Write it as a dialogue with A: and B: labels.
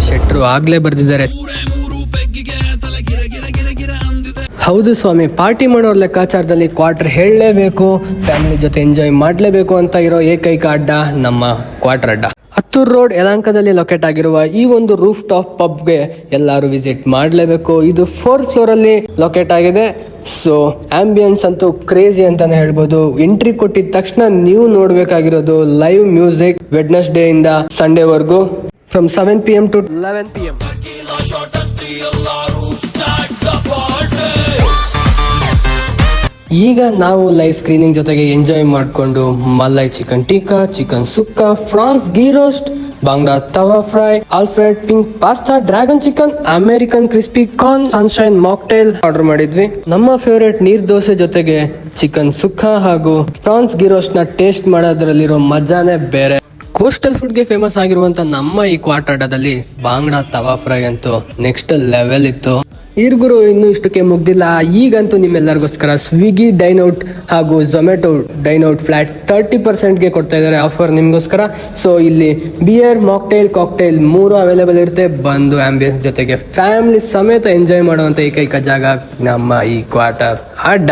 A: ಶೆಟ್ರು ಆಗ್ಲೇ ಬರ್ದಿದ್ದಾರೆ. ಹೌದು ಸ್ವಾಮಿ, ಪಾರ್ಟಿ ಮಾಡೋರ್ ಲೆಕ್ಕಾಚಾರದಲ್ಲಿ ಕ್ವಾರ್ಟರ್ ಹೇಳಲೇಬೇಕು, ಫ್ಯಾಮಿಲಿ ಜೊತೆ ಎಂಜಾಯ್ ಮಾಡಲೇಬೇಕು ಅಂತ ಇರೋ ಏಕೈಕ ಅಡ್ಡ ನಮ್ಮ ಕ್ವಾರ್ಟರ್ ಅಡ್ಡ. ಹತ್ತೂರ್ ರೋಡ್ ಯಲಹಂಕದಲ್ಲಿ ಲೊಕೇಟ್ ಆಗಿರುವ ಈ ಒಂದು ರೂಫ್ ಟಾಪ್ ಪಬ್ಗೆ ಎಲ್ಲರೂ ವಿಸಿಟ್ ಮಾಡಲೇಬೇಕು. ಇದು 4th ಫ್ಲೋರ್ ಅಲ್ಲಿ ಲೊಕೇಟ್ ಆಗಿದೆ. ಸೊ ಆಂಬಿಯನ್ಸ್ ಅಂತೂ ಕ್ರೇಜಿ ಅಂತಾನೆ ಹೇಳ್ಬೋದು. ಎಂಟ್ರಿ ಕೊಟ್ಟಿದ ತಕ್ಷಣ ನೀವು ನೋಡ್ಬೇಕಾಗಿರೋದು ಲೈವ್ ಮ್ಯೂಸಿಕ್ ವೆಡ್ನೆಸ್ಡೇ ಇಂದ Sunday ವರ್ಗೂ from 7 PM to 11 PM. ಈಗ ನಾವು ಲೈವ್ ಸ್ಕ್ರೀನಿಂಗ್ ಜೊತೆಗೆ ಎಂಜಾಯ್ ಮಾಡಿಕೊಂಡು malai chicken tikka, chicken sukka, prawns ghee roast, bangda tawa fry, alfredo pink pasta, dragon chicken, American crispy corn, sunshine mocktail order ಮಾಡಿದ್ವಿ. ನಮ್ಮ ಫೇವರೇಟ್ ನೀರ್ ದೋಸೆ ಜೊತೆಗೆ ಚಿಕನ್ ಸುಕ್ಕಾ ಹಾಗೂ ಫ್ರಾನ್ಸ್ ಗೀ ರೋಸ್ಟ್ ನ ಟೇಸ್ಟ್ ಮಾಡೋದ್ರಲ್ಲಿರೋ ಮಜಾನೇ ಬೇರೆ. ಕೋಸ್ಟಲ್ ಫುಡ್ಗೆ ಫೇಮಸ್ ಆಗಿರುವಂತ ನಮ್ಮ ಈ ಕ್ವಾರ್ಟರ್ ಅಡ್ಡದಲ್ಲಿ ಬಾಂಗ್ಡಾ ತವಾ ಫ್ರೈ ಅಂತೂ ನೆಕ್ಸ್ಟ್ ಲೆವೆಲ್ ಇತ್ತು. ಈರ್ಗುರು ಇನ್ನೂ ಇಷ್ಟಕ್ಕೆ ಮುಗ್ದಿಲ್ಲ. ಈಗಂತೂ ನಿಮ್ಮೆಲ್ಲರಿಗೋಸ್ಕರ ಸ್ವಿಗ್ಗಿ ಡೈನೌಟ್ ಹಾಗೂ ಝೊಮ್ಯಾಟೊ ಡೈನೌಟ್ ಫ್ಲಾಟ್ 30%ಗೆ ಕೊಡ್ತಾ ಇದ್ದಾರೆ ಆಫರ್ ನಿಮ್ಗೋಸ್ಕರ. ಸೊ ಇಲ್ಲಿ ಬಿಯರ್, ಮಾಕ್ಟೇಲ್, ಕಾಕ್ಟೇಲ್ 3 ಅವೈಲೇಬಲ್ ಇರುತ್ತೆ. ಬಂದು ಆಂಬಿಯನ್ಸ್ ಜೊತೆಗೆ ಫ್ಯಾಮಿಲಿ ಸಮೇತ ಎಂಜಾಯ್ ಮಾಡುವಂತ ಏಕೈಕ ಜಾಗ ನಮ್ಮ ಈ ಕ್ವಾರ್ಟರ್ ಅಡ್ಡ.